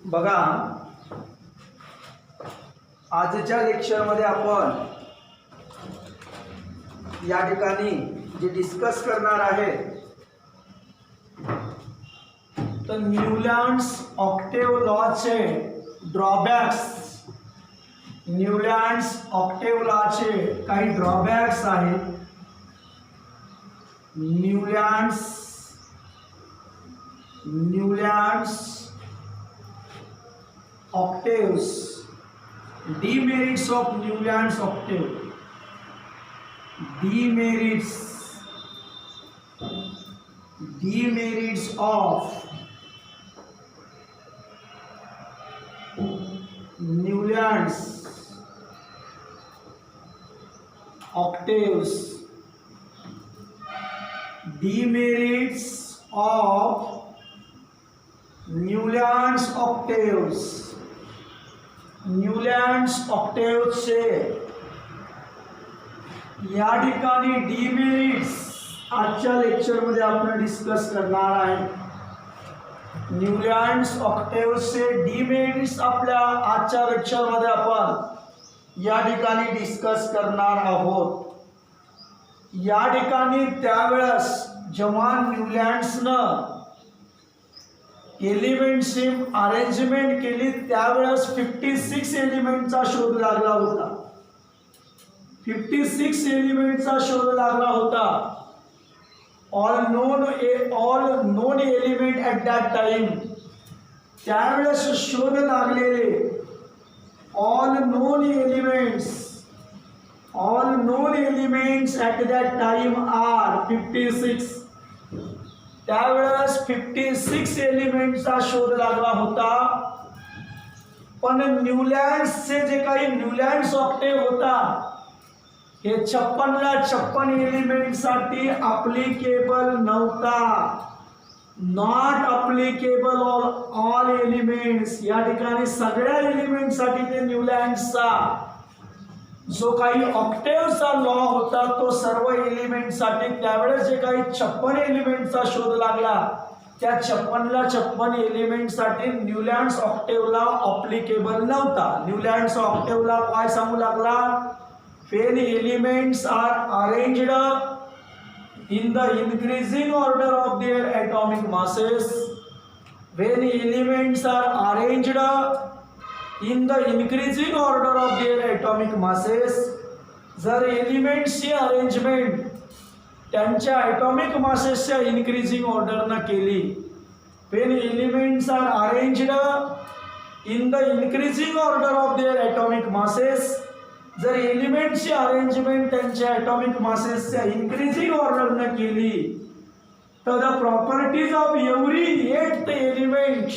बघा, आजच्या लेक्चरमध्ये आपण या ठिकाणी जे डिस्कस करणार आहे तर न्यूलँड्स ऑक्टेव लॉचे ड्रॉबॅक्स, न्यूलँड्स ऑक्टेव लॉचे काही ड्रॉबॅक्स आहेत. Newlands octaves, demerits of Newland's octave, demerits of Newland's octaves, demerits of Newlands octaves. Newlands ऑक्टेव्सचे या ठिकाणी डिमेरिट्स आजच्या लेक्चरमध्ये आपण डिस्कस करणार आहे. न्यूलँड्स ऑक्टेव्सचे डिमेरिट्स आपल्या आजच्या लेक्चरमध्ये आपण या ठिकाणी डिस्कस करणार आहोत. या ठिकाणी त्यावेळेस जेव्हा न्यूलँड्सनं एलिमेंटची अरेंजमेंट केली त्यावेळेस 56 एलिमेंटचा शोध लागला होता. 56 एलिमेंटचा शोध लागला होता. All known element at that time, त्यावेळेस शोध लागलेले all known elements at that time are 56. त्यावेळेस 56 एलिमेंटचा शोध लागला होता. पण न्यूलँड्सचे जे काही न्यूलँड्स ऑक्टेव होता हे 56 एलिमेंटसाठी अप्लिकेबल नव्हता. Not applicable all elements. या ठिकाणी सगळ्या एलिमेंटसाठी ते न्यूलँड्सचा जो काही ऑक्टेव्हचा लॉ होता तो सर्व एलिमेंटसाठी त्यावेळेस जे काही 56 एलिमेंटचा शोध लागला त्या 56 एलिमेंटसाठी न्यूलँड्स ऑक्टेव्हला अप्लिकेबल नव्हता. न्यूलँड्स ऑक्टेव्हला काय सांगू लागला? When elements are arranged in the increasing order of their atomic masses, when elements are arranged in the increasing order of their atomic masses, जर एलिमेंट्सची अरेंजमेंट त्यांच्या ॲटॉमिक मासेसच्या इन्क्रीजिंग ऑर्डरनं केली, when elements are arranged in the increasing order of their atomic masses, जर एलिमेंटची arrangement त्यांच्या atomic मासेसच्या इन्क्रीजिंग ऑर्डरनं केली तर the properties of every 8th element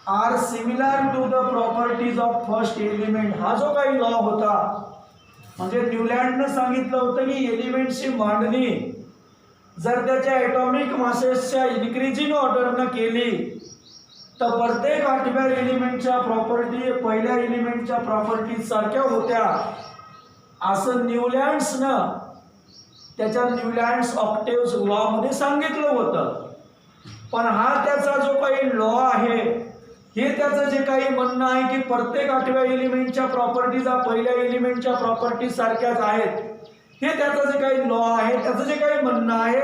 are similar to the properties of first element. हा जो काही लॉ होता म्हणजे न्यूलँडनं सांगितलं होतं की एलिमेंटची मांडणी जर त्याच्या ॲटॉमिक मासेसच्या इन्क्रीजिंग ऑर्डरनं केली तर प्रत्येक 8व्या एलिमेंटच्या प्रॉपर्टी पहिल्या एलिमेंटच्या प्रॉपर्टीज सारख्या होत्या असं न्यूलँड्सनं त्याच्या न्यूलँड्स ऑक्टेव्स लॉमध्ये सांगितलं होतं. पण हा त्याचा जो काही लॉ आहे हे त्याचं जे काही म्हणणं आहे की प्रत्येक 8व्या एलिमेंटच्या प्रॉपर्टीज पहिल्या एलिमेंटच्या प्रॉपर्टीज सारख्याच आहेत, हे त्याचं जे काही लॉ आहे त्याचं जे काही म्हणणं आहे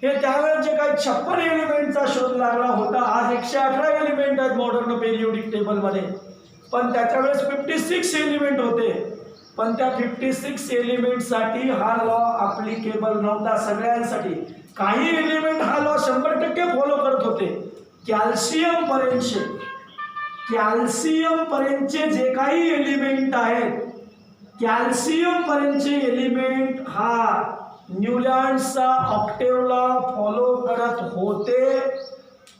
हे त्यावेळेस जे काही 56 एलिमेंटचा शोध लागला होता. आज 118 एलिमेंट आहेत मॉडर्न पेरियोडिक टेबलमध्ये, पण त्याच्या वेळेस 56 एलिमेंट होते. पण त्या 56 एलिमेंटसाठी हा लॉ अप्लिकेबल नव्हता सगळ्यांसाठी. काही एलिमेंट हा लॉ 100% फॉलो करत होते. कॅल्शियम पर्यंतचे जे काही एलिमेंट आहेत, कॅल्शियम पर्यंतचे एलिमेंट हा न्यूलँड्सचा ऑक्टेव्हला फॉलो करत होते.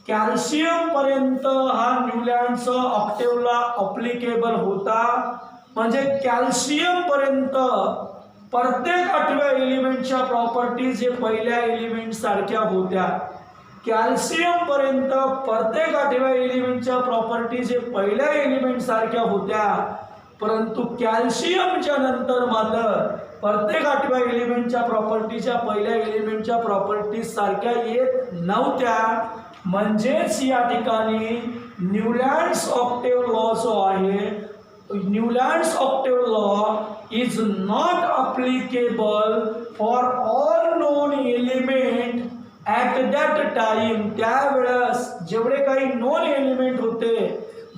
कॅल्शियम पर्यंत हा न्यूलँड्सचा ऑक्टेव्हला अप्लिकेबल होता. म्हणजे कॅल्शियम पर्यंत प्रत्येक 8व्या एलिमेंटच्या प्रॉपर्टीज हे पहिल्या एलिमेंट सारख्या होत्या. कॅल्शियम पर्यंत प्रत्येक 8व्या एलिमेंटच्या प्रॉपर्टीज हे पहिल्या एलिमेंट सारख्या होत्या. परंतु कॅल्शियमच्या नंतर मात्र प्रत्येक 8व्या एलिमेंटच्या प्रॉपर्टीच्या पहिल्या एलिमेंटच्या प्रॉपर्टीज सारख्या येत नव्हत्या. म्हणजेच या ठिकाणी न्यूलँड्स ऑक्टेव्ह लॉ जो आहे, Newlands octave law is not applicable for all known element at that time. त्यावेळेस जेवढे काही नोन एलिमेंट होते,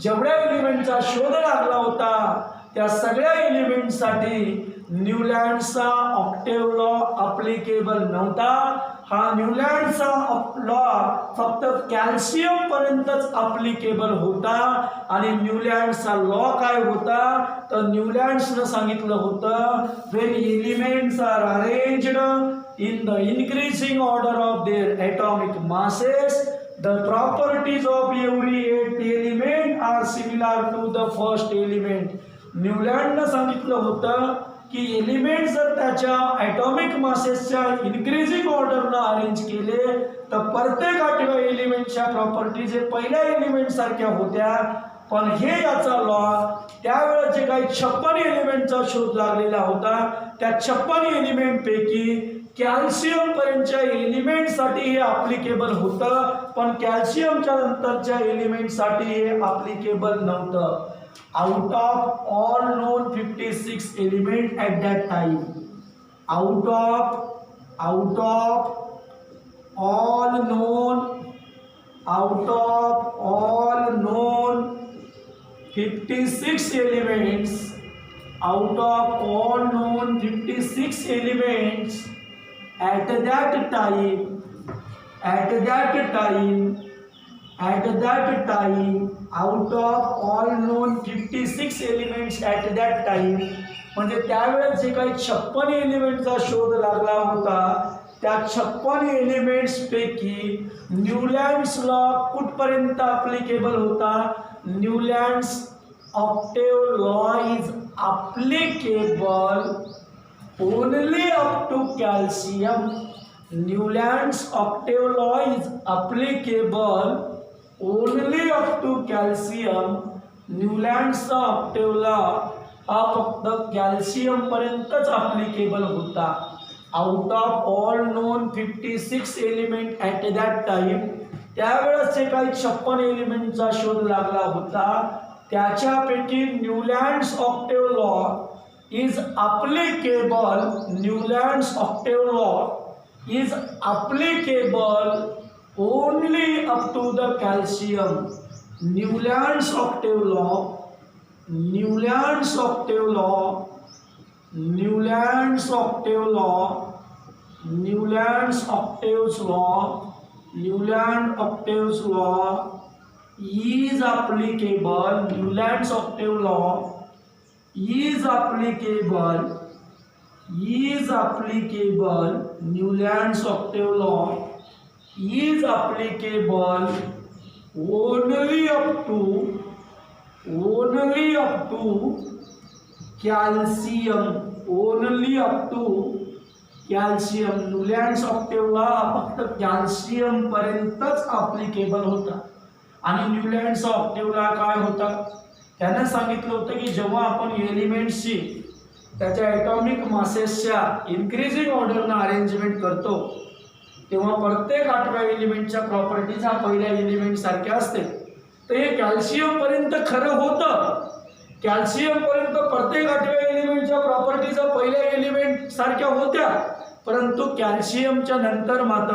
जेवढ्या एलिमेंटचा शोध लागला होता, त्या सगळ्या एलिमेंटसाठी न्यूलँडचा ऑक्टेव्ह लॉ अप्लिकेबल नव्हता. हा न्यूलँडचा लॉ फक्त कॅल्शियम पर्यंतच अप्लिकेबल होता. आणि न्यूलँडचा लॉ काय होता, तर न्यूलँड्सनं सांगितलं होतं, when elements are arranged in the increasing order of their atomic masses, the properties of every eighth element are similar to the first element. न्यूलँडनं सांगितलं होतं की एलिमेंट जर त्याच्या ॲटॉमिक मासेसच्या इन्क्रीजिंग ऑर्डरनं अरेंज केले तर प्रत्येक 8व्या एलिमेंटच्या प्रॉपर्टीज हे पहिल्या एलिमेंट सारख्या होत्या. पण हे याचा लॉ त्यावेळेस जे काही 56 एलिमेंटचा शोध लागलेला होता, त्या 56 एलिमेंट पैकी कॅल्शियम पर्यंतच्या एलिमेंटसाठी हे अप्लिकेबल होतं, पण कॅल्शियमच्या नंतरच्या एलिमेंटसाठी हे अप्लिकेबल नव्हतं. Out of all known 56 element at that time, out of all known 56 elements, out of all known 56 elements at that time, out of all known 56 elements at that time, म्हणजे त्यावेळेस जे काही 56 एलिमेंटचा शोध लागला होता, त्या 56 एलिमेंट्स पैकी न्यूलँड्स लॉ कुठपर्यंत अप्लिकेबल होता. Newlands octave law is applicable only up to calcium. Newlands octave law is applicable only up to calcium. न्यूलँड्सचा ऑक्टेव्ह लॉ हा फक्त कॅल्शियम पर्यंतच अप्लिकेबल होता. Out of all known 56 element at that time, त्यावेळेस जे काही 56 एलिमेंटचा शोध लागला होता, त्याच्यापैकी Newlands octave law is applicable. Newlands octave law is applicable only up to the calcium. Newlands octave law, Newlands octave law, Newlands octave law, Newlands octave law, Newland octave law is applicable. Newland's octave law is applicable. Newland's octave law is applicable only up to calcium. Only up to calcium. Newland's octave law फक्त calcium पर्यंतच applicable होता. आणि न्यूलँड्सचा octave law काय होता, त्याने सांगितलं होतं की जेव्हा आपण एलिमेंट्सची त्याच्या ॲटॉमिक मासेसच्या इन्क्रीजिंग ऑर्डरनं अरेंजमेंट करतो, तेव्हा प्रत्येक 8व्या एलिमेंटच्या प्रॉपर्टीज हा पहिल्या एलिमेंट सारख्या असते. तर हे कॅल्शियमपर्यंत खरं होतं. कॅल्शियमपर्यंत प्रत्येक 8व्या एलिमेंटच्या प्रॉपर्टीज पहिल्या एलिमेंट सारख्या होत्या, परंतु कॅल्शियमच्या नंतर मात्र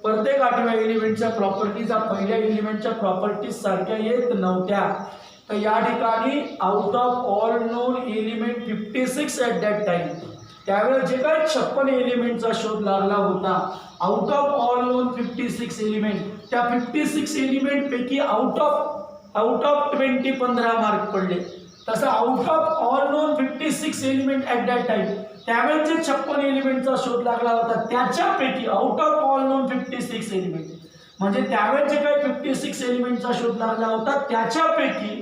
प्रत्येक 8व्या एलिमेंटच्या प्रॉपर्टीज पहिल्या एलिमेंटच्या प्रॉपर्टीज सारख्या येत नव्हत्या. तर या ठिकाणी out of all known element 56 at that time, त्यावेळेस जे काही 56 एलिमेंटचा शोध लागला होता, out of all known 56 element, त्या 56 एलिमेंट पैकी आउट ऑफ 20 15 मार्क पडले. तसं out of all known 56 element at that time, त्यावेळेस जे 56 एलिमेंटचा शोध लागला होता, त्याच्यापैकी out of all known 56 element, म्हणजे त्यावेळेस जे काही 56 एलिमेंटचा शोध लागला होता, त्याच्यापैकी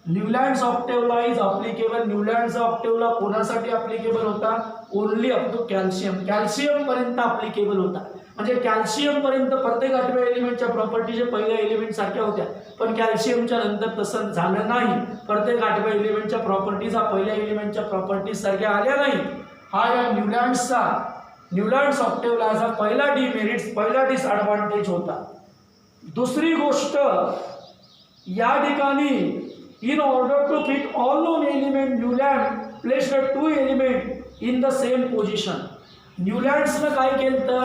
Newlands octave law is applicable. न्यूलँड्सचा ऑक्टेव्ह लॉ कोणासाठी अप्लिकेबल होता, only up to calcium. Calcium पर्यंत अप्लिकेबल होता. म्हणजे कॅल्शियम पर्यंत प्रत्येक 8व्या एलिमेंटच्या प्रॉपर्टीज पहिल्या एलिमेंट सारख्या होत्या, पण कॅल्शियमच्या नंतर तसं झालं नाही. प्रत्येक 8व्या एलिमेंटच्या प्रॉपर्टीज हा पहिल्या एलिमेंटच्या प्रॉपर्टीज सारख्या आल्या नाही. हा या न्यूलँड्स ऑक्टेव्ह लॉचा पहिला डिमेरिट्स, पहिला डिसएडव्हान्टेज होता. दुसरी गोष्ट या ठिकाणी in order to fit all known element Newland placed two element in the same position. न्यूलँड्सनं काय केलं तर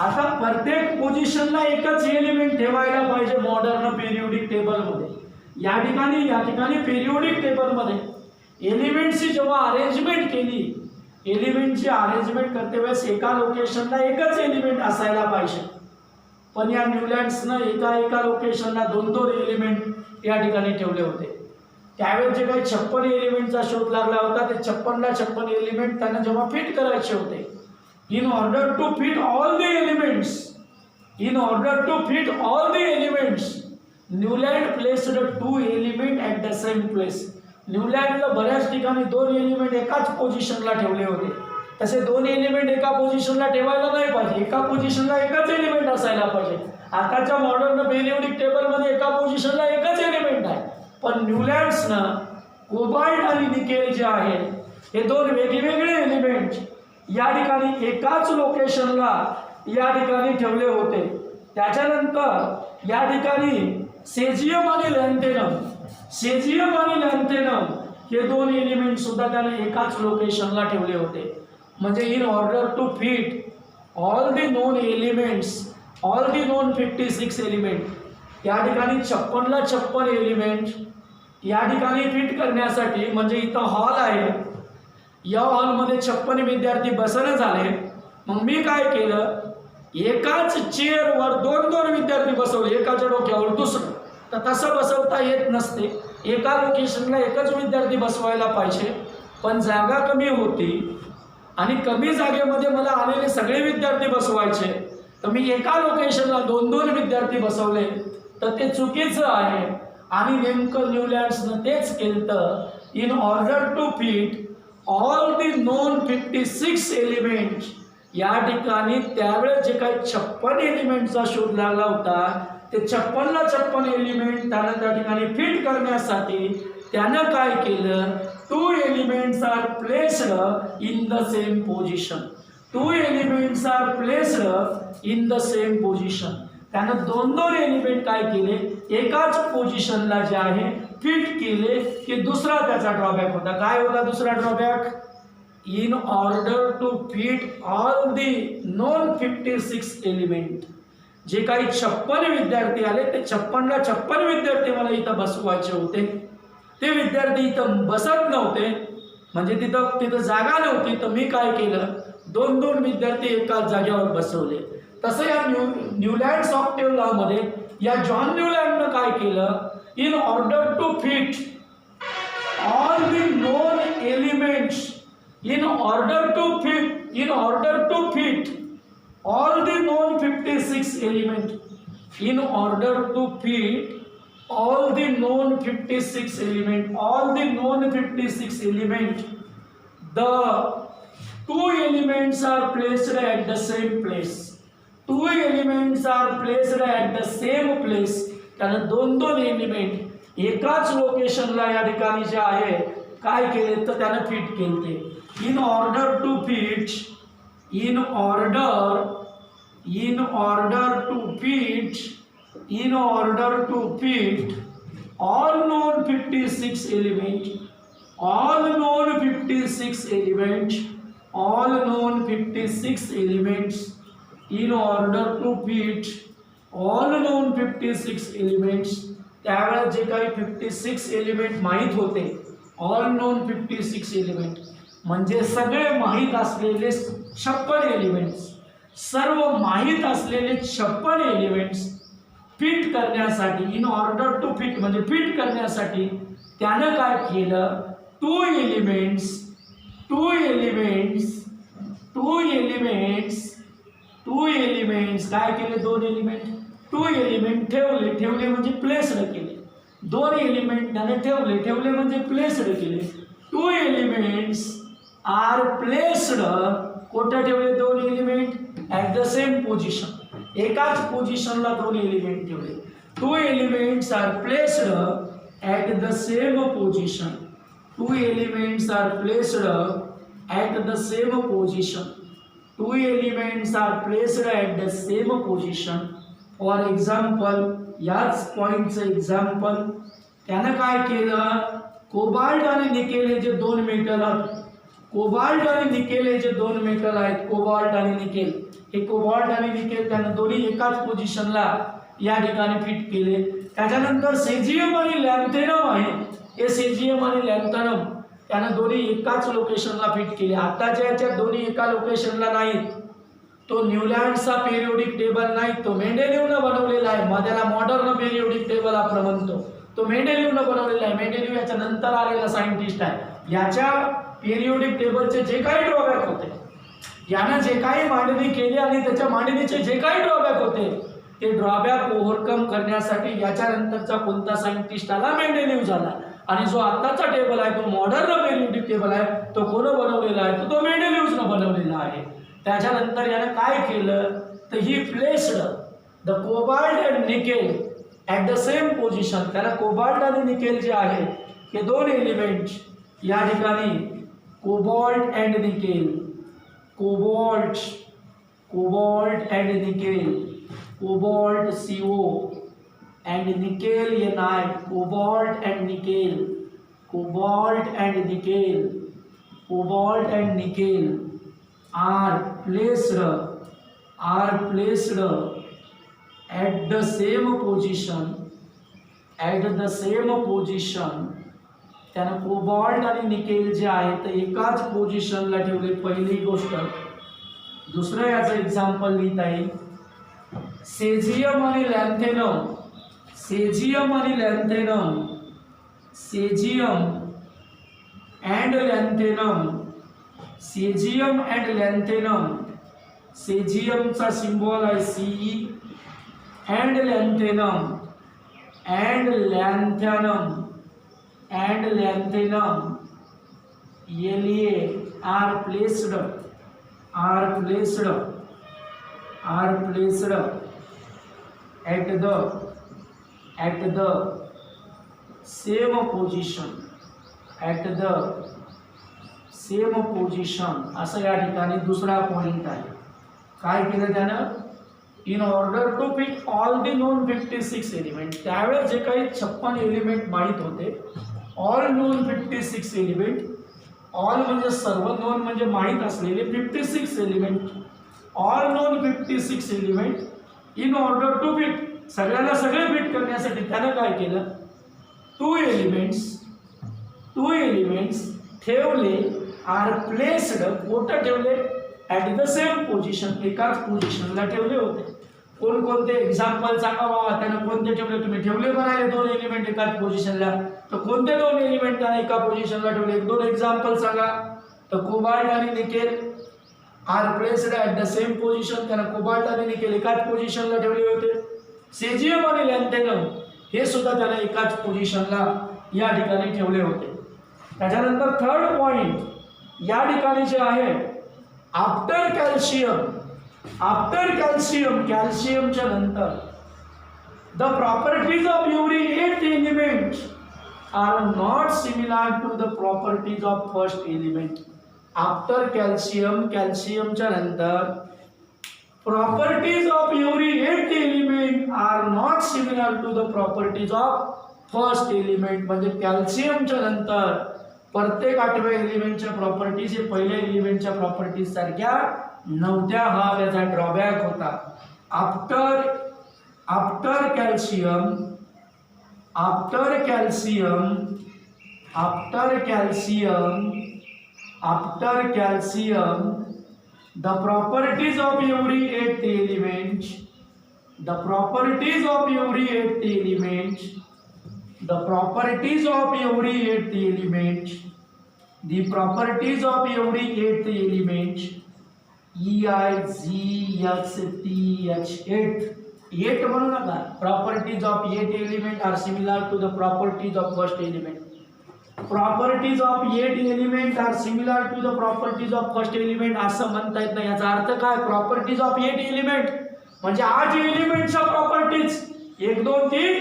आता प्रत्येक पोझिशनला एकच एलिमेंट ठेवायला पाहिजे मॉडर्न पिरियोडिक टेबलमध्ये. या ठिकाणी पिरियोडिक टेबलमध्ये एलिमेंटची जेव्हा अरेंजमेंट केली, एलिमेंटची अरेंजमेंट करते वेळेस एका लोकेशनला एकच एलिमेंट असायला पाहिजे. पण या न्यूलँड्सनं एका लोकेशनला 2-2 एलिमेंट या ठिकाणी ठेवले होते. त्यावेळेस जे काही 56 एलिमेंटचा शोध लागला होता ते 56 एलिमेंट त्यांना जेव्हा फिट करायचे होते, in order to fit all the elements न्यूलँड placed 2 element at the same place. न्यूलँडला बऱ्याच ठिकाणी 2 एलिमेंट एकाच पोझिशनला ठेवले होते. तसे 2 एलिमेंट एका पोझिशनला ठेवायला नाही पाहिजे, एका पोझिशनला एकच एलिमेंट असायला पाहिजे. आताच्या मॉडर्न पिरियोडिक टेबलमध्ये एका पोझिशनला एकच एलिमेंट आहे. पण न्यूलँड्सनं कोबाल्ट आणि निकेल जे आहे हे 2 वेगवेगळे एलिमेंट या ठिकाणी एकाच लोकेशनला या ठिकाणी ठेवले होते. त्याच्यानंतर या ठिकाणी सेजियम आणि लॅन्थेनम हे 2 एलिमेंट सुद्धा त्याने एकाच लोकेशनला ठेवले होते. म्हणजे in order to fit all the known elements, all the known 56 element या ठिकाणी 56 एलिमेंट या ठिकाणी फिट करण्यासाठी, म्हणजे इथं हॉल आहे, या हॉलमध्ये 56 विद्यार्थी बसणं झाले. मग मी काय केलं, एकाच चेअरवर 2-2 विद्यार्थी बसवले, एकाच्या डोक्यावर दुसरं. तर तसं बसवता येत नसते, एका लोकेशनला एकच विद्यार्थी बसवायला पाहिजे. पण जागा कमी होती आणि कमी जागेमध्ये मला आलेले सगळे विद्यार्थी बसवायचे, तर मी एका लोकेशनला 2-2 विद्यार्थी बसवले, तर ते चुकीचं आहे. आणि नेमकं न्यूलँड्सनं तेच केलं. In order to fit all the known 56 element या ठिकाणी त्यावेळेस जे काही 56 एलिमेंटचा शोध लागला होता, ते 56 एलिमेंट त्यानं त्या ठिकाणी फिट करण्यासाठी त्यानं काय केलं, 2 elements are placed in the same position. 2 elements are placed in the same position. त्यानं 2-2 एलिमेंट काय केले, एकाच पोझिशनला जे आहे फिट केले. की दुसरा त्याचा ड्रॉबॅक होता. काय होता दुसरा drawback, in order to fit all the known 56 element जे काही 56 विद्यार्थी आले, ते 56 विद्यार्थी मला इथं बसवायचे होते. ते विद्यार्थी इथं बसत नव्हते, म्हणजे तिथं जागा नव्हती. तर मी काय केलं, 2-2 विद्यार्थी एकाच जागेवर बसवले. तसं या न्यूलँड्स ऑक्टेव लॉमध्ये या जॉन न्यूलँडनं काय केलं, in order to fit all the known elements, in order to fit all the known 56 element, in order to fit all the known 56 element, the 2 elements are placed at the same place. 2 elements are placed at the same place. कारण 2-2 element एकाच लोकेशनला या ठिकाणी जे आहे काय केले, तर त्यानं फिट केले. In order to fit in order to fit all known 56 element, all known 56 elements, in order to fit all known 56 elements. त्यावेळेस जे काही 56 एलिमेंट माहीत होते, ऑल नोन 56 एलिमेंट म्हणजे सगळे माहीत असलेले 56 एलिमेंट्स, सर्व माहीत असलेले 56 एलिमेंट्स फिट करण्यासाठी, इन ऑर्डर टू फिट म्हणजे फिट करण्यासाठी त्यानं काय केलं, 2 एलिमेंट्स काय केले, 2 एलिमेंट 2 एलिमेंट ठेवले म्हणजे प्लेस्ड केले. 2 एलिमेंट त्याने ठेवले म्हणजे प्लेस्ड केले. 2 एलिमेंट्स आर प्लेस्ड, कुठे ठेवले 2 element, at the same position, एकाच पोझिशनला 2 एलिमेंट ठेवले. 2 elements are placed at the same position. 2 elements are placed at the same position. 2 elements are placed at the same position. For example, याच पॉइंटचं example. त्यानं काय केलं, कोबाल्ट आणि nickel हे जे दोन मेटल आहेत, कोबाल्ट आणि निकेल हे जे दोन मेटल आहेत, कोबाल्ट आणि निकेल, हे कोबाल्ट आणि निकेल त्यानं दोन्ही एकाच पोझिशनला या ठिकाणी फिट केले. त्याच्यानंतर सेजियम आणि लॅन्थेनम आहे, हे सेजियम आणि लॅन्थेनम त्यानं दोन्ही एकाच लोकेशनला फिट केले. आताच्या याच्यात दोन्ही एका लोकेशनला नाहीत. तो न्यूलँडचा पेरियोडिक टेबल नाही, तो मेंडेलिव्हनं बनवलेला आहे. मग त्याला मॉडर्न पेरियोडिक टेबल आपण म्हणतो. तो मेंडेलिव्हनं बनवलेला आहे. मेंडेलिव्ह याच्या नंतर आलेला सायंटिस्ट आहे. याच्या पेरियोडिक टेबलचे जे काही ड्रॉबॅक होते, यानं जे काही मांडणी केली आणि त्याच्या मांडणीचे जे काही ड्रॉबॅक होते, ते ड्रॉबॅक ओव्हरकम करण्यासाठी याच्यानंतरचा कोणता सायंटिस्ट आला, मेंडेलिव्ह झाला. आणि जो आत्ताचा टेबल आहे तो मॉडर्न पेरियोडिक टेबल आहे, तो कोण बनवलेला आहे, तो मेंडेलिव्हनं बनवलेला आहे. त्याच्यानंतर यानं काय केलं तर ही placed the cobalt and nickel at the same position. त्याला कोबाल्ट आणि निकेल जे आहे हे दोन एलिमेंट या ठिकाणी cobalt and nickel, cobalt and nickel, cobalt CO and nickel Ni, cobalt and nickel, cobalt and nickel, cobalt and nickel are placed at the same position. त्यानं cobalt आणि निकेल जे आहे ते एकाच पोझिशनला ठेवले, पहिली गोष्ट. दुसरं याचं एक्झाम्पल लिहिता येईल, सेजियम आणि लॅन्थेनम, सेजियम आणि lanthanum, caesium and lanthanum, caesium and lanthanum. सेजियमचा सिम्बॉल आहे CE, and lanthanum, and lanthanum, and lanthanum LA are placed at the same position. असं या ठिकाणी दुसरा पॉइंट आहे. काय केलं त्यानं, in order to fit all the known 56 element. त्यावेळेस जे काही 56 एलिमेंट माहीत होते, ऑल नोन 56 एलिमेंट, ऑल म्हणजे सर्व, नोन म्हणजे माहीत असलेले 56 element, all known 56 element. In order to fit, सगळ्याला सगळे फिट करण्यासाठी त्यानं काय केलं, टू एलिमेंट्स ठेवले, आर प्लेस्ड, कुठं ठेवले, ॲट द सेम पोझिशन, एकाच पोझिशनला ठेवले होते. कोणकोणते एक्झाम्पल सांगा बाबा, त्यानं कोणते ठेवले, तुम्ही ठेवले म्हणाले दोन एलिमेंट एकाच पोझिशनला, तर कोणते दोन एलिमेंट त्यानं एका पोझिशनला ठेवले, एक दोन एक्झाम्पल सांगा. तर कोबाल्ट आणि nickel are placed at the same position, त्यानं कोबाल्ट आणि निकेल एकाच पोझिशनला ठेवले होते. सेजियम आणि लॅन्थेनम हे सुद्धा त्याला एकाच पोझिशनला या ठिकाणी ठेवले होते. त्याच्यानंतर थर्ड पॉइंट या ठिकाणी जे आहे, आफ्टर कॅल्शियम, कॅल्शियमच्या नंतर the properties of every 8 element are not similar to the properties of first element. After calcium, कॅल्शियमच्या नंतर properties of every 8 element are not similar to the properties of first element. म्हणजे कॅल्शियमच्या नंतर प्रत्येक 8व्या एलिमेंटच्या properties हे पहिल्या एलिमेंटच्या प्रॉपर्टीज सारख्या नव्हत्या. हा त्याचा ड्रॉबॅक होता. After calcium the properties of every 8 element, the properties of every 8 element, the properties of every 8 element, the properties of every 8 element, EIGXTH, 8 म्हणू नका, properties of 8 element are similar to the properties of first element. Properties of 8 element are similar to the properties of first element असं म्हणता येत नाही. याचा अर्थ काय, properties of 8 element म्हणजे 8 एलिमेंटच्या प्रॉपर्टीज, 1 2 3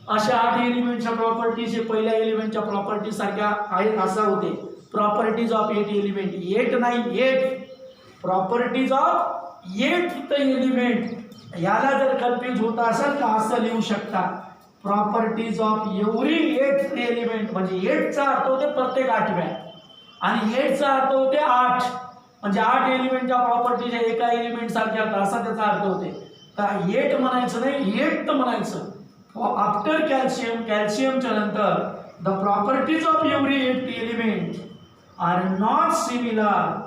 अशा 8 एलिमेंटच्या प्रॉपर्टीज हे पहिल्या एलिमेंटच्या प्रॉपर्टीज सारख्या आहेत असं होते. प्रॉपर्टीज ऑफ 8 एलिमेंट, 8 नाही 8, प्रॉपर्टीज ऑफ 8th एलिमेंट याला जर कन्फ्यूज होत असेल तर असं लिहू शकता, properties of every 8th element, म्हणजे 8चा अर्थ होते प्रत्येक 8व्या, आणि 8चा अर्थ होते 8, म्हणजे 8 एलिमेंटच्या प्रॉपर्टीज एका एलिमेंट सारख्या असा त्याचा अर्थ होते. तर 8 म्हणायचं नाही, 8th म्हणायचं. आफ्टर कॅल्शियम, कॅल्शियमच्या नंतर the properties of every 8th element are not similar,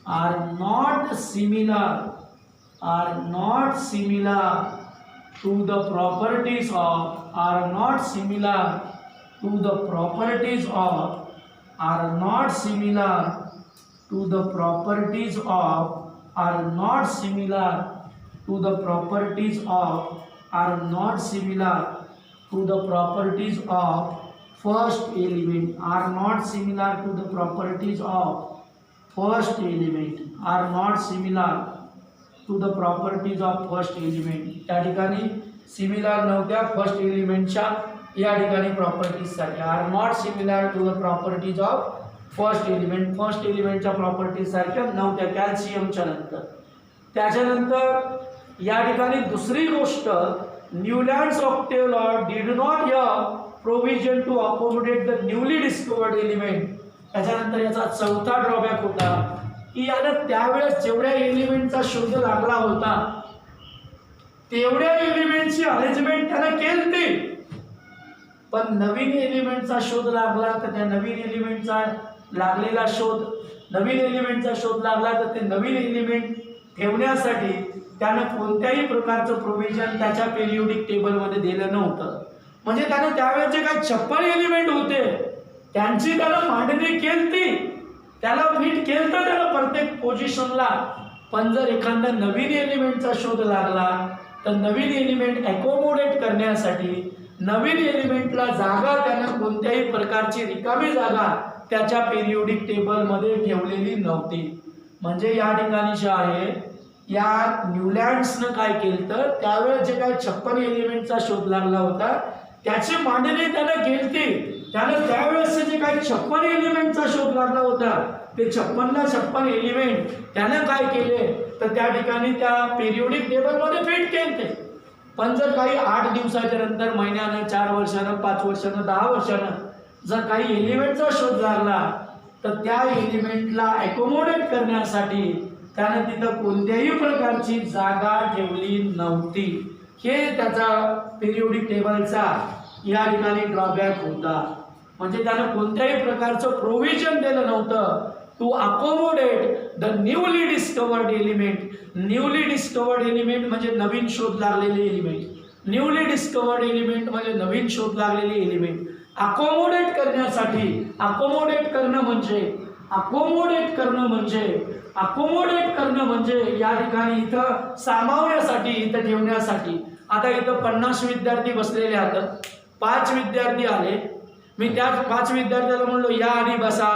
are not similar, are not similar to the properties of, are not similar to the properties of, are not similar to the properties of, are not similar to the properties of, are not similar to the properties of first element, are not similar to the properties of first element, are not similar to the properties of first element. त्या ठिकाणी similar नव्हत्या first एलिमेंटच्या या ठिकाणी प्रॉपर्टीजसाठी. Are not similar to the properties of first element, first एलिमेंटच्या properties सारख्या नव्हत्या कॅल्शियमच्या नंतर. त्याच्यानंतर या ठिकाणी दुसरी गोष्ट, Newlands octave law did not have provision to accommodate the newly discovered element. त्याच्यानंतर याचा चौथा ड्रॉबॅक होता की यानं त्यावेळेस जेवढ्या एलिमेंटचा शोध लागला होता तेवढ्या एलिमेंटची अरेंजमेंट त्यानं केली, पण नवीन एलिमेंटचा शोध लागला तर त्या नवीन एलिमेंटचा लागलेला शोध, नवीन एलिमेंटचा शोध लागला तर ते नवीन एलिमेंट ठेवण्यासाठी त्यानं कोणत्याही प्रकारचं प्रोव्हिजन त्याच्या पेरियोडिक टेबलमध्ये दिलं नव्हतं. म्हणजे त्यानं त्यावेळेस जे काही 56 एलिमेंट होते त्यांची त्यानं मांडणी केली, त्याला फिट केलं तर त्याला प्रत्येक पोझिशनला. पण जर एखादा नवीन एलिमेंटचा शोध लागला तर नवीन एलिमेंट अकोमोडेट करण्यासाठी नवीन एलिमेंटला जागा त्यानं कोणत्याही प्रकारची रिकामी जागा त्याच्या पेरियोडिक टेबलमध्ये ठेवलेली नव्हती. म्हणजे या ठिकाणी जे आहे या न्यूलँड्सनं काय केलं तर त्यावेळेस जे काही 56 एलिमेंटचा शोध लागला होता त्याची मांडणी त्यानं केली. त्यानं त्यावेळेस जे काही 56 एलिमेंटचा शोध लागला होता ते 56 एलिमेंट त्यानं काय केले तर त्या ठिकाणी त्या पेरियोडिक टेबलमध्ये फिट केले. पण जर काही 8 दिवसाच्या नंतर, महिन्यानं, 4 वर्षानं, 5 वर्षानं, 10 वर्षानं जर काही एलिमेंटचा शोध लागला तर त्या एलिमेंटला अकोमोडेट करण्यासाठी त्यानं तिथं कोणत्याही प्रकारची जागा ठेवली नव्हती. हे त्याचा पेरियोडिक टेबलचा या ठिकाणी ड्रॉबॅक होता. म्हणजे त्यानं कोणत्याही प्रकारचं प्रोव्हिजन दिलं नव्हतं to accommodate the newly discovered element. Newly discovered element म्हणजे नवीन शोध लागलेले एलिमेंट, न्यूली डिस्कवर्ड एलिमेंट म्हणजे नवीन शोध लागलेले एलिमेंट अकोमोडेट करण्यासाठी. अकोमोडेट करणं म्हणजे, अकोमोडेट करणं म्हणजे, अकोमोडेट करणं म्हणजे या ठिकाणी इथं सामावण्यासाठी, इथं ठेवण्यासाठी. आता इथं 50 विद्यार्थी बसलेले आहेत, 5 विद्यार्थी आले, मी त्या 5 विद्यार्थ्याला म्हणलो या आणि बसा,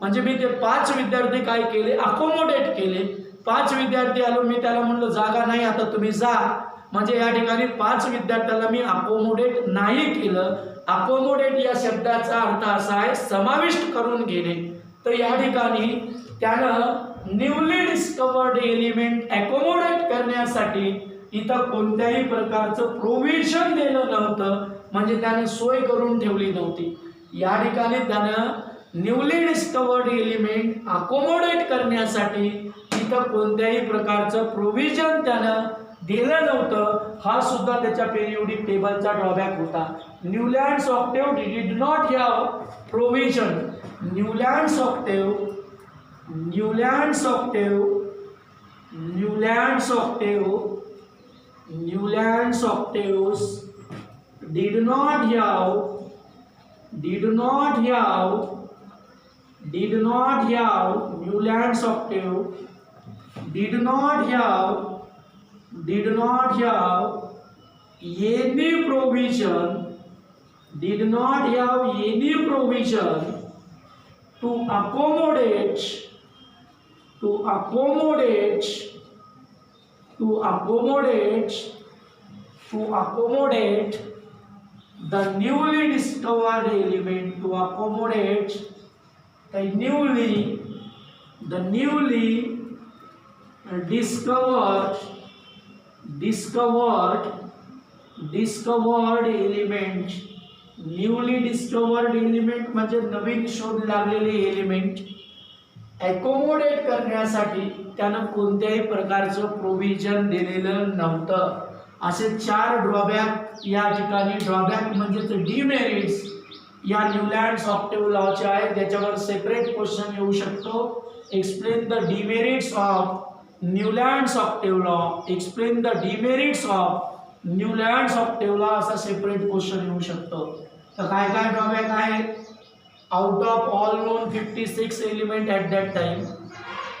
म्हणजे मी ते 5 विद्यार्थी काय केले अकोमोडेट केले. 5 विद्यार्थी आलो, मी त्याला म्हणलो जागा नाही आता तुम्ही जा, म्हणजे या ठिकाणी 5 विद्यार्थ्याला मी अकोमोडेट नाही केलं. अकोमोडेट या शब्दाचा अर्थ असा आहे समाविष्ट करून घेणे. तर या ठिकाणी त्यानं न्यूली डिस्कवर्ड एलिमेंट अकोमोडेट करण्यासाठी इथं कोणत्याही प्रकारचं प्रोव्हिजन दिलं नव्हतं, म्हणजे त्याने सोय करून ठेवली नव्हती. या ठिकाणी त्यानं न्यूली डिस्कवर्ड एलिमेंट अकोमोडेट करण्यासाठी इथं कोणत्याही प्रकारचं प्रोव्हिजन त्यानं दिलं नव्हतं. हा सुद्धा त्याच्या पेरियोडिक टेबलचा ड्रॉबॅक होता. Newlands octave did not have provision. Newlands octave, Newlands octave, Newlands octave, Newlands octave did not have, did not have, did not have, Newlands octave did not have, did not have any provision, did not have any provision to accommodate, to accommodate, to accommodate, to accommodate the newly discovered element, to accommodate the newly discovered discovered element, newly discovered element म्हणजे नवीन शोध लागलेले element ॲकोमोडेट करण्यासाठी त्यानं कोणत्याही प्रकारचं provision दिलेलं नव्हतं. असे 4 ड्रॉबॅक या ठिकाणी, ड्रॉबॅक म्हणजेच डिमेरिट्स या न्यूलँड्स ऑक्टेव्ह लॉचे आहेत. त्याच्यावर सेपरेट क्वेश्चन येऊ शकतो. Explain the demerits of Newlands octave law, explain the demerits of Newlands octave law असा सेपरेट क्वेश्चन येऊ शकतो. तर काय काय ड्रॉबॅक आहेत? Out of all known 56 element at that time,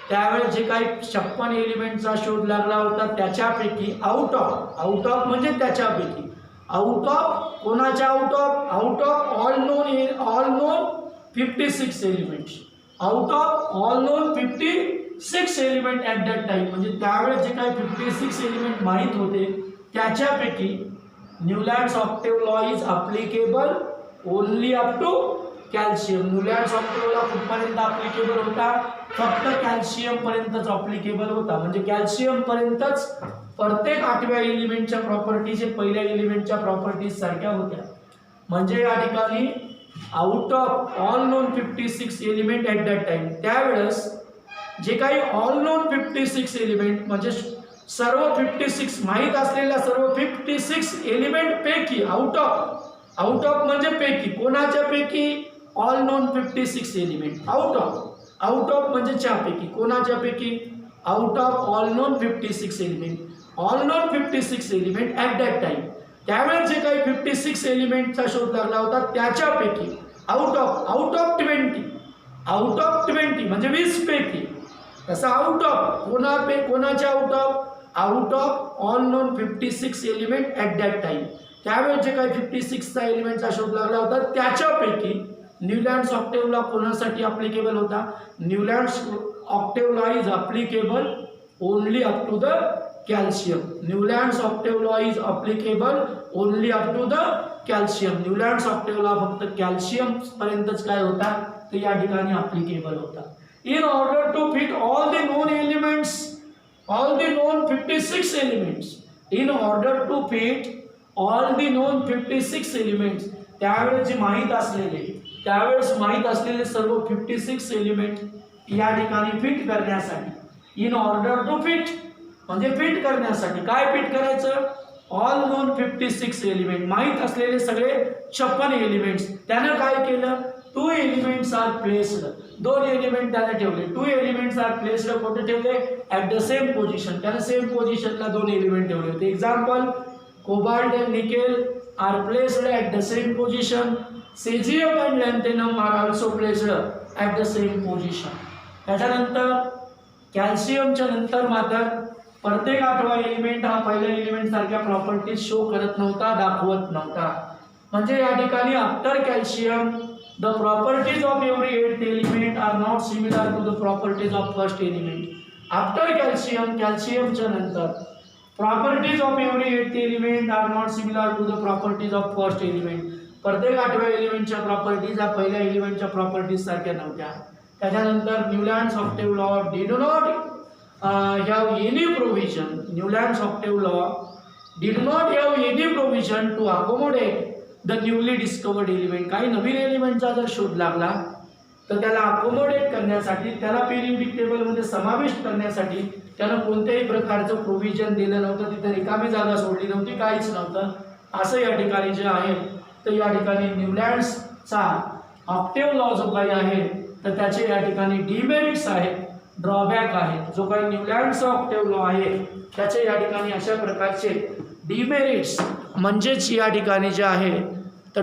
त्यावेळेस जे काही 56 एलिमेंटचा शोध लागला होता त्याच्यापैकी आउट ऑफ म्हणजे त्याच्यापैकी, आउट ऑफ कोणाच्या out of all known 56 elements, out of all known 56 element at that time म्हणजे त्यावेळेस जे काही 56 एलिमेंट माहीत होते त्याच्यापैकी Newlands octave law is applicable only up to calcium. Newlands octave law कुठपर्यंत अप्लिकेबल होता? फक्त कॅल्शियम पर्यंतच अप्लिकेबल होता. म्हणजे कॅल्शियम पर्यंतच प्रत्येक 8व्या एलिमेंटच्या प्रॉपर्टीज पहिल्या एलिमेंटच्या प्रॉपर्टीज सारख्या होत्या. म्हणजे या ठिकाणी out of all known 56 element at that time, त्यावेळेस जे काही ऑल नोन 56 एलिमेंट म्हणजे सर्व 56 माहीत असलेल्या सर्व 56 एलिमेंट पैकी आउट ऑफ म्हणजे पैकी, कोणाच्या पैकी? All known 56 element, out of म्हणजे च्यापैकी, कोणाच्या पैकी? Out of all known 56 element, all known 56 element at that time, त्यावेळेस जे काही 56 एलिमेंटचा शोध लागला होता त्याच्यापैकी आउट ऑफ 20 म्हणजे 20 पैकी. तसं आउट ऑफ कोणाच्या out of all known 56 element at that time, त्यावेळेस जे काही 56चा एलिमेंटचा शोध लागला होता त्याच्यापैकी न्यूलँड्स ऑक्टेव्ह लॉ कोणासाठी अप्लिकेबल होता? Newlands octave law is applicable only up to the calcium. Newlands octave law is applicable only up to the calcium. Newlands octave law फक्त कॅल्शियम पर्यंतच काय होता? तर या ठिकाणी अप्लिकेबल होता. In order to fit all the non elements, all the known 56 elements, in order to fit all the known 56 elements, त्यावेळेस माहीत असलेले सर्व 56 एलिमेंट या ठिकाणी फिट करण्यासाठी, इन ऑर्डर टू फिट म्हणजे फिट करण्यासाठी काय फिट करायचं? ऑल नोन 56 एलिमेंट, माहीत असलेले सगळे 56 एलिमेंट्स. त्यानं काय केलं? 2 एलिमेंट्स आर प्लेस्ड, 2 एलिमेंट त्याने ठेवले. 2 एलिमेंट्स आर प्लेस्ड कुठे ठेवले? At the same position. त्याने सेम पोझिशनला 2 एलिमेंट ठेवले होते. Example, cobalt and nickel are placed at the same position, caesium and lanthanum are also placed at the same position. त्याच्यानंतर कॅल्शियमच्या नंतर मात्र प्रत्येक 8वा एलिमेंट हा पहिल्या एलिमेंट सारख्या प्रॉपर्टीज शो करत नव्हता, दाखवत नव्हता. म्हणजे या ठिकाणी after calcium the properties of every 8th element are not similar to the properties of first element. After कॅल्शियमच्या नंतर properties of every 8th element are not similar to the properties of first element. प्रत्येक 8व्या एलिमेंटच्या properties या पहिल्या एलिमेंटच्या properties सारख्या नव्हत्या. त्याच्यानंतर Newlands octave law did not have any provision, Newland's octave law did not have any provision to accommodate the newly discovered element. काही नवीन एलिमेंटचा जर शोध लागला तर त्याला अकोमोडेट करण्यासाठी, त्याला पिरियडिक टेबलमध्ये समाविष्ट करण्यासाठी त्यानं कोणत्याही प्रकारचं प्रोव्हिजन दिलं नव्हतं. तिथे रिकामी जागा सोडली नव्हती, काहीच नव्हतं. असं या ठिकाणी जे आहे तर या ठिकाणी न्यूलँड्सचा ऑक्टेव्ह लॉ जो काही आहे तर त्याचे या ठिकाणी डिमेरिट्स आहेत, ड्रॉबॅक आहे. जो काही न्यूलँड्सचा ऑक्टेव्ह लॉ आहे त्याचे या ठिकाणी अशा प्रकारचे डिमेरिट्स म्हणजेच या ठिकाणी जे आहे तर